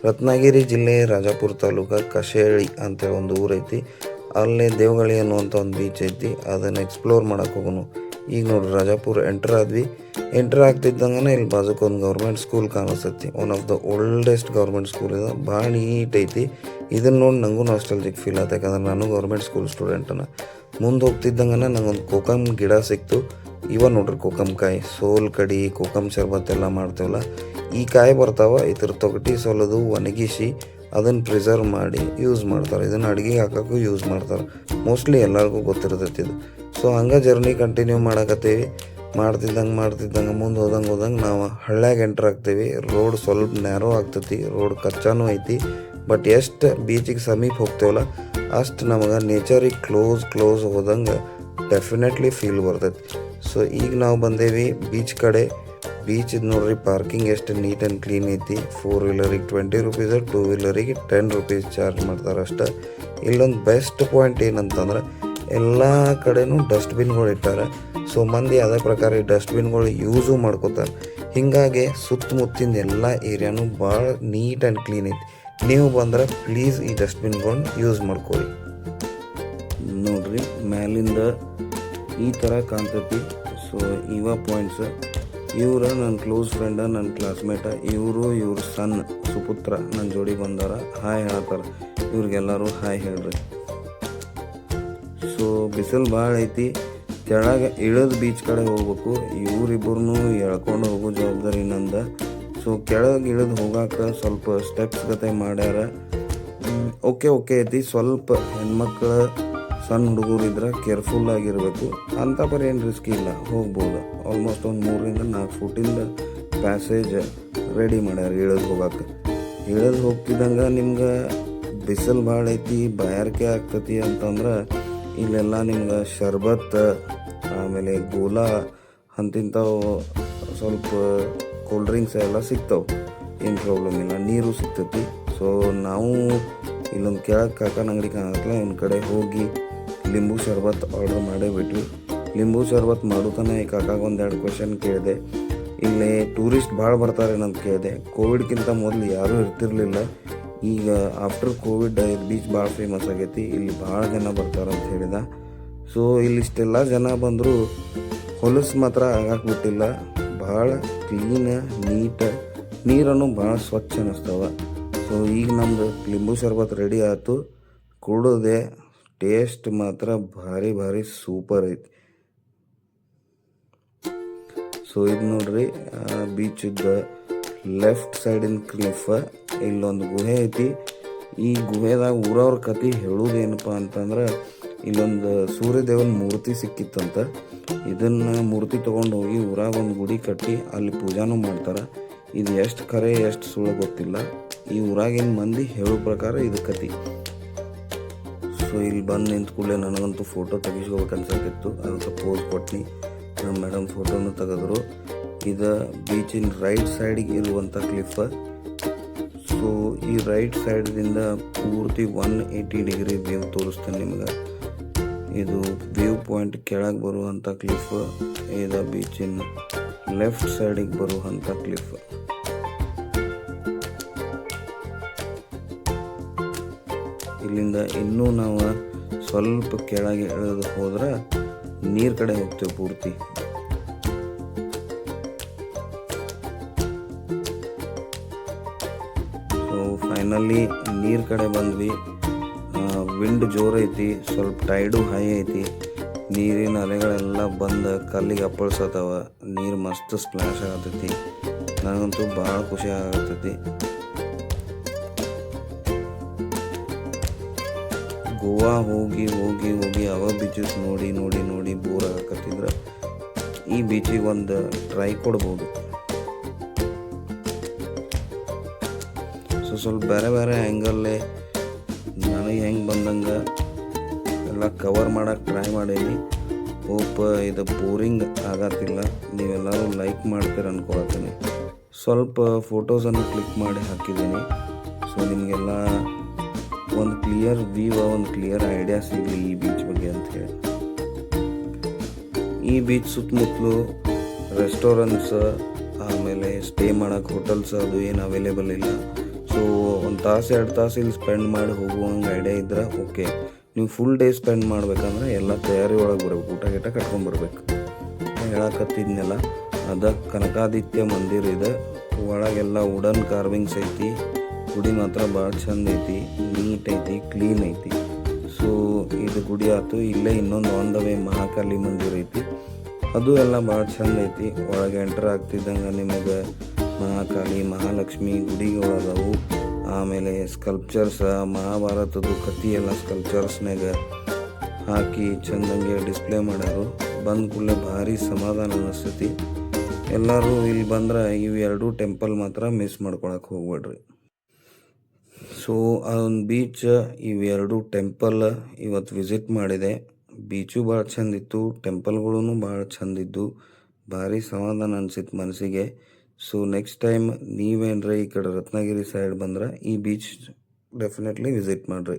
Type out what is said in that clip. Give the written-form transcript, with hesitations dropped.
ರತ್ನಗಿರಿ ಜಿಲ್ಲೆ ರಾಜಾಪುರ ತಾಲೂಕು ಕಶೇಳಿ ಅಂತೇಳಿ ಒಂದು ಊರೈತಿ. ಅಲ್ಲೇ ದೇವಗಳಿ ಅನ್ನುವಂಥ ಒಂದು ಬೀಚ್ ಐತಿ. ಅದನ್ನು ಎಕ್ಸ್ಪ್ಲೋರ್ ಮಾಡಕ್ಕೆ ಹೋಗೋನು. ಈಗ ನೋಡ್ರಿ ರಾಜಾಪುರ ಎಂಟರ್ ಆದ್ವಿ. ಎಂಟರ್ ಆಗ್ತಿದ್ದಂಗೆ ಇಲ್ಲಿ ಬಾಜುಕ್ ಒಂದು ಗೌರ್ಮೆಂಟ್ ಸ್ಕೂಲ್ ಕಾಣಿಸ್ತೈತಿ. One of the oldest government school ಇದೆ. ಭಾಳ ನೀಟ್ ಐತಿ. ಇದನ್ನು ನೋಡಿ ನನಗೂ ನಾಸ್ಟಾಲ್ಜಿಕ್ ಫೀಲ್ ಆಯ್ತು, ಯಾಕಂದ್ರೆ ನಾನು ಗೌರ್ಮೆಂಟ್ ಸ್ಕೂಲ್ ಸ್ಟೂಡೆಂಟನ. ಮುಂದೆ ಹೋಗ್ತಿದ್ದಂಗೆ ನಂಗೊಂದು ಕೋಕಮ್ ಗಿಡ ಸಿಕ್ತು. ಇವ ನೋಡ್ರಿ ಕೋಕಮ್ ಕಾಯಿ, ಸೋಲ್ ಕಡಿ ಕೋಕಮ್ ಶರ್ಬತ್ ಎಲ್ಲ ಮಾಡ್ತೇವಲ್ಲ, ಈ ಕಾಯಿ ಬರ್ತಾವ. ಇದ್ರ ತೊಗಟಿ ಸೋಲೋದು ಒಣಗಿಸಿ ಅದನ್ನು ಪ್ರಿಸರ್ವ್ ಮಾಡಿ ಯೂಸ್ ಮಾಡ್ತಾರೆ. ಇದನ್ನು ಅಡುಗೆಗೆ ಹಾಕೋಕ್ಕೂ ಯೂಸ್ ಮಾಡ್ತಾರೆ. ಮೋಸ್ಟ್ಲಿ ಎಲ್ಲರಿಗೂ ಗೊತ್ತಿರ್ತೈತಿ ಇದು. ಸೊ ಹಂಗೆ ಜರ್ನಿ ಕಂಟಿನ್ಯೂ ಮಾಡಕತ್ತೀವಿ. ಮಾಡ್ತಿದ್ದಂಗೆ ಮುಂದೆ ಹೋದಂಗೆ ನಾವು ಹಳ್ಳ್ಯಾಗ ಎಂಟ್ರ್ ಆಗ್ತೀವಿ. ರೋಡ್ ಸ್ವಲ್ಪ ನ್ಯಾರೋ ಆಗ್ತೈತಿ, ರೋಡ್ ಕಚ್ಚಾನೂ ಐತಿ. ಬಟ್ ಎಷ್ಟು ಬೀಚಿಗೆ ಸಮೀಪ ಹೋಗ್ತೇವಲ್ಲ ಅಷ್ಟು ನಮಗೆ ನೇಚರಿಗೆ ಕ್ಲೋಸ್ ಹೋದಂಗೆ ಡೆಫಿನೆಟ್ಲಿ ಫೀಲ್ ಬರ್ತೈತಿ. ಸೊ ಈಗ ನಾವು ಬಂದೇವಿ ಬೀಚ್ ಕಡೆ. ಬೀಚ್ ಇದು ನೋಡ್ರಿ, ಪಾರ್ಕಿಂಗ್ ಎಷ್ಟು ನೀಟ್ ಆ್ಯಂಡ್ ಕ್ಲೀನ್ ಐತಿ. 4 ವೀಲರಿಗೆ 20 ರೂಪೀಸ್, 2 ವೀಲರಿಗೆ 10 ರೂಪೀಸ್ ಚಾರ್ಜ್ ಮಾಡ್ತಾರೆ ಅಷ್ಟೆ. ಇಲ್ಲೊಂದು ಬೆಸ್ಟ್ ಪಾಯಿಂಟ್ ಏನಂತಂದ್ರೆ ಎಲ್ಲ ಕಡೆನೂ ಡಸ್ಟ್ಬಿನ್ಗಳು ಇಟ್ಟಾರೆ. ಸೊ ಮಂದಿ ಅದೇ ಪ್ರಕಾರ ಈ ಡಸ್ಟ್ಬಿನ್ಗಳು ಯೂಸು ಮಾಡ್ಕೋತಾರೆ. ಹೀಗಾಗಿ ಸುತ್ತಮುತ್ತಿನ ಎಲ್ಲ ಏರಿಯಾನು ಭಾಳ ನೀಟ್ ಆ್ಯಂಡ್ ಕ್ಲೀನ್ ಐತಿ. ನೀವು ಬಂದ್ರೆ ಪ್ಲೀಸ್ ಈ ಡಸ್ಟ್ಬಿನ್ಗಳನ್ನ ಯೂಸ್ ಮಾಡ್ಕೊಳ್ಳಿ. ನೋಡ್ರಿ ಮ್ಯಾಲಿಂದ ಈ ಥರ ಕಾಣ್ತೈತಿ. ಸೊ ಇವ ಪಾಯಿಂಟ್ಸ್. ಇವ್ರ ನನ್ನ ಕ್ಲೋಸ್ ಫ್ರೆಂಡ, ನನ್ನ ಕ್ಲಾಸ್ಮೇಟ. ಇವ್ರ ಸನ್ ಸುಪುತ್ರ ನನ್ನ ಜೋಡಿ ಬಂದಾರ. ಹಾಯ್ ಹೇಳತ್ತಾರ. ಇವ್ರಿಗೆಲ್ಲರೂ ಹಾಯ್ ಹೇಳ್ರಿ. ಸೊ ಬಿಸಿಲು ಭಾಳ ಐತಿ. ಕೆಳಗೆ ಇಳಿದು ಬೀಚ್ ಕಡೆ ಹೋಗ್ಬೇಕು. ಇವರಿಬ್ಬರನ್ನೂ ಎಳ್ಕೊಂಡು ಹೋಗೋ ಜವಾಬ್ದಾರಿ ನಂದ. ಸೊ ಕೆಳಗೆ ಇಳಿದು ಹೋಗಾಕ ಸ್ವಲ್ಪ ಸ್ಟೆಪ್ಸ್ ಗತೆ ಮಾಡ್ಯಾರ. ಓಕೆ ಐತಿ. ಸ್ವಲ್ಪ ಹೆಣ್ಮಕ್ಳು ಸಣ್ಣ ಹುಡುಗರು ಇದ್ರೆ ಕೇರ್ಫುಲ್ ಆಗಿರಬೇಕು. ಅಂಥ ಪರಿ ಏನು ರಿಸ್ಕ್ ಇಲ್ಲ, ಹೋಗ್ಬೋದು. ಆಲ್ಮೋಸ್ಟ್ ಒಂದು 3 ರಿಂದ 4 ಫುಟಿಂದ ಪ್ಯಾಸೇಜ್ ರೆಡಿ ಮಾಡ್ಯಾರ ಇಳಿದು ಹೋಗ್ತಿದ್ದಂಗೆ ನಿಮ್ಗೆ ಬಿಸಿಲು ಭಾಳ ಐತಿ, ಬಾಯಾರಿಕೆ ಆಗ್ತತಿ ಅಂತಂದ್ರೆ ಇಲ್ಲೆಲ್ಲ ನಿಮ್ಗೆ ಶರ್ಬತ್, ಆಮೇಲೆ ಗೋಲಾ ಅಂತಿಂಥವು ಸ್ವಲ್ಪ ಕೂಲ್ ಡ್ರಿಂಕ್ಸ್ ಎಲ್ಲ ಸಿಗ್ತಾವೆ. ಏನು ಪ್ರಾಬ್ಲಮ್ ಇಲ್ಲ, ನೀರು ಸಿಗ್ತೈತಿ. ಸೊ ನಾವು ಇಲ್ಲೊಂದು ಕೆಳಗೆ ಕಾಕನ ಅಂಗಡಿ ಕಾಣತ್ತಲ್ಲ, ಒಂದು ಕಡೆ ಹೋಗಿ ಲಿಂಬು ಶರ್ಬತ್ ಆರ್ಡರ್ ಮಾಡೇ ಬಿಟ್ವಿ. ಲಿಂಬು ಶರ್ಬತ್ ಮಾಡೋತನ ಈ ಕಾಕಾಗ 1-2 ಕ್ವೆಶನ್ ಕೇಳಿದೆ. ಇಲ್ಲಿ ಟೂರಿಸ್ಟ್ ಭಾಳ ಬರ್ತಾರೆ ಅಂತ ಕೇಳಿದೆ. ಕೋವಿಡ್ಗಿಂತ ಮೊದಲು ಯಾರೂ ಇರ್ತಿರ್ಲಿಲ್ಲ. ಈಗ ಆಫ್ಟರ್ ಕೋವಿಡ್ ಬೀಚ್ ಭಾಳ ಫೇಮಸ್ ಆಗೈತಿ. ಇಲ್ಲಿ ಭಾಳ ಜನ ಬರ್ತಾರೆ ಅಂತ ಹೇಳಿದ. ಸೊ ಇಲ್ಲಿಷ್ಟೆಲ್ಲ ಜನ ಬಂದರೂ ಹೊಲಸು ಮಾತ್ರ ಆಗಾಕ್ಬಿಟ್ಟಿಲ್ಲ. ಭಾಳ ಕ್ಲೀನ, ನೀಟ, ನೀರನ್ನು ಭಾಳ ಸ್ವಚ್ಛ ಅನ್ನಿಸ್ತಾವ. ಸೊ ಈಗ ನಮ್ಮದು ಲಿಂಬು ಶರ್ಬತ್ ರೆಡಿ ಆಯಿತು. ಕುಡಿದೆ. ಟೇಸ್ಟ್ ಮಾತ್ರ ಭಾರಿ ಸೂಪರ್ ಐತಿ. ಸೊ ಇದು ನೋಡ್ರಿ ಬೀಚಿದ್ದ ಲೆಫ್ಟ್ ಸೈಡಿನ ಕ್ಲಿಫ್. ಇಲ್ಲೊಂದು ಗುಹೆ ಐತಿ. ಈ ಗುಹೆದಾಗ ಊರವ್ರ ಕತೆ ಹೇಳೋದೇನಪ್ಪ ಅಂತಂದ್ರೆ, ಇಲ್ಲೊಂದು ಸೂರ್ಯದೇವನ ಮೂರ್ತಿ ಸಿಕ್ಕಿತ್ತಂತ. ಇದನ್ನು ಮೂರ್ತಿ ತೊಗೊಂಡು ಹೋಗಿ ಊರಾಗ ಒಂದು ಗುಡಿ ಕಟ್ಟಿ ಅಲ್ಲಿ ಪೂಜಾನೂ ಮಾಡ್ತಾರೆ. ಇದು ಎಷ್ಟು ಖರೆ ಎಷ್ಟು ಸುಳ್ಳು ಗೊತ್ತಿಲ್ಲ. ಈ ಊರಾಗಿನ ಮಂದಿ ಹೇಳೋ ಪ್ರಕಾರ ಇದು ಕತೆ. ಸೊ ಇಲ್ಲಿ ಬಂದು ನಿಂತ ಕೂಡಲೇ ನನಗಂತೂ ಫೋಟೋ ತೆಗಿಸ್ಕೋಬೇಕು ಅನ್ಸತ್ತಿತ್ತು. ಅದಕ್ಕೆ ಪೋಸ್ ಕೊಟ್ಟು ನಮ್ಮ ಮೇಡಮ್ ಫೋಟೋನು ತೆಗೆದ್ರು. ಇದು ಬೀಚಿನ ರೈಟ್ ಸೈಡಿಗೆ ಇರುವಂಥ ಕ್ಲಿಫ್. ಸೊ ಈ ರೈಟ್ ಸೈಡ್ದಿಂದ ಪೂರ್ತಿ 180 ಡಿಗ್ರಿ ವ್ಯೂ ತೋರಿಸ್ತೇನೆ ನಿಮ್ಗೆ. ಇದು ವ್ಯೂ ಪಾಯಿಂಟ್ ಕೆಳಗೆ ಬರುವಂಥ ಕ್ಲಿಫ್. ಇದು ಬೀಚಿನ ಲೆಫ್ಟ್ ಸೈಡಿಗೆ ಬರುವಂಥ ಕ್ಲಿಫ್. ಇಲ್ಲಿಂದ ಇನ್ನೂ ನಾವು ಸ್ವಲ್ಪ ಕೆಳಗೆ ಇಳಿದು ಹೋದ್ರೆ ನೀರು ಕಡೆ ಹೋಗ್ತೇವೆ ಪೂರ್ತಿ. ಸೊ ಫೈನಲಿ ನೀರು ಕಡೆ ಬಂದ್ವಿ. ವಿಂಡ್ ಜೋರೈತಿ, ಸ್ವಲ್ಪ ಟೈಡು ಹೈ ಐತಿ. ನೀರಿನ ಅಲೆಗಳೆಲ್ಲ ಬಂದು ಕಲ್ಲಿಗೆ ಅಪ್ಪಳಿಸತ್ತವ. ನೀರು ಮಸ್ತ್ ಸ್ಪ್ಲಾಶ್ ಆಗತೈತಿ. ನನಗಂತೂ ಭಾಳ ಖುಷಿ ಆಗತೈತಿ. ಗೋವಾ ಹೋಗಿ ಅವ ಬೀಚಸ್ ನೋಡಿ ಬೋರ್ ಆಗಕತ್ತಿದ್ರೆ ಈ ಬೀಚಿಗೆ ಒಂದು ಟ್ರೈ ಕೊಡ್ಬೋದು. ಸೊ ಸ್ವಲ್ಪ ಬೇರೆ ಆ್ಯಂಗಲ್ಲೇ ನನಗೆ ಹೆಂಗೆ ಬಂದಂಗೆ ಎಲ್ಲ ಕವರ್ ಮಾಡೋಕ್ಕೆ ಟ್ರೈ ಮಾಡೀನಿ. ಹೋಪ್ ಇದು ಬೋರಿಂಗ್ ಆಗತ್ತಿಲ್ಲ. ನೀವೆಲ್ಲರೂ ಲೈಕ್ ಮಾಡ್ತೀರ ಅನ್ಕೊಳತ್ತೀನಿ. ಸ್ವಲ್ಪ ಫೋಟೋಸನ್ನು ಕ್ಲಿಕ್ ಮಾಡಿ ಹಾಕಿದ್ದೀನಿ. ಸೊ ನಿಮಗೆಲ್ಲ ಒಂದು ಕ್ಲಿಯರ್ ವ್ಯೂ, ಒಂದು ಕ್ಲಿಯರ್ ಐಡಿಯಾ ಸಿಗಲಿ ಈ ಬೀಚ್ ಬಗ್ಗೆ ಅಂಥೇಳಿ. ಈ ಬೀಚ್ ಸುತ್ತಮುತ್ತಲು ರೆಸ್ಟೋರೆಂಟ್ಸ್, ಆಮೇಲೆ ಸ್ಟೇ ಮಾಡೋಕ್ಕೆ ಹೋಟೆಲ್ಸ್ ಅದು ಏನು ಅವೈಲೇಬಲ್ ಇಲ್ಲ. ಸೊ ಸೊ 1 ತಾಸು 2 ತಾಸು ಇಲ್ಲಿ ಸ್ಪೆಂಡ್ ಮಾಡಿ ಹೋಗುವಂಗೆ ಐಡಿಯಾ ಇದ್ರೆ ಓಕೆ. ನೀವು ಫುಲ್ ಡೇ ಸ್ಪೆಂಡ್ ಮಾಡ್ಬೇಕಂದ್ರೆ ಎಲ್ಲ ತಯಾರಿ ಒಳಗೆ ಬರ್ಬೇಕು, ಊಟ ಗೀಟ ಕಟ್ಕೊಂಡ್ಬರ್ಬೇಕು. ಹೇಳಕತ್ತಿದ್ನೆಲ್ಲ ಅದ ಕನಕಾದಿತ್ಯ ಮಂದಿರ ಇದೆ. ಒಳಗೆಲ್ಲ ವುಡನ್ ಕಾರ್ವಿಂಗ್ಸ್ ಐತಿ. ಗುಡಿ ಮಾತ್ರ ಭಾಳ ಚಂದ ಐತಿ, ನೀಟ್ ಐತಿ, ಕ್ಲೀನ್ ಐತಿ. ಸೊ ಇದು ಗುಡಿ ಆಯ್ತು. ಇಲ್ಲೇ ಇನ್ನೊಂದು ಆನ್ ದ ವೇ ಮಹಾಕಾಳಿ ಮಂದಿರ ಐತಿ, ಅದು ಎಲ್ಲ ಭಾಳ ಚಂದ ಐತಿ. ಒಳಗೆ ಎಂಟರ್ ಆಗ್ತಿದ್ದಂಗೆ ನಿಮಗೆ ಮಹಾಕಾಳಿ, ಮಹಾಲಕ್ಷ್ಮಿ ಗುಡಿಗಳದಾವು. ಆಮೇಲೆ ಸ್ಕಲ್ಪ್ಚರ್ಸ್, ಮಹಾಭಾರತದ ಕಥೆ ಎಲ್ಲ ಸ್ಕಲ್ಪ್ಚರ್ಸ್ನಾಗ ಹಾಕಿ ಚಂದಂಗೆ ಡಿಸ್ಪ್ಲೇ ಮಾಡ್ಯಾರು. ಬಂದ ಕೂಡಲೇ ಭಾರಿ ಸಮಾಧಾನ ಅನಿಸ್ತೈತಿ. ಎಲ್ಲರೂ ಇಲ್ಲಿ ಬಂದ್ರೆ ಇವು 2 ಟೆಂಪಲ್ ಮಾತ್ರ ಮಿಸ್ ಮಾಡ್ಕೊಳಕ್ಕೆ ಹೋಗ್ಬೇಡ್ರಿ. ಸೊ ಅದೊಂದು ಬೀಚ್, ಇವು 2 ಟೆಂಪಲ್ ಇವತ್ತು ವಿಸಿಟ್ ಮಾಡಿದೆ. ಬೀಚು ಭಾಳ ಚಂದಿತ್ತು, ಟೆಂಪಲ್ಗಳೂ ಭಾಳ ಚಂದಿದ್ದು, ಭಾರಿ ಸಮಾಧಾನ ಅನಿಸಿತ್ತು ಮನಸ್ಸಿಗೆ. ಸೊ ನೆಕ್ಸ್ಟ್ ಟೈಮ್ ನೀವೇನ್ರ ಈ ಕಡೆ ರತ್ನಗಿರಿ ಸೈಡ್ ಬಂದ್ರೆ ಈ ಬೀಚ್ ಡೆಫಿನೆಟ್ಲಿ ವಿಸಿಟ್ ಮಾಡಿರಿ.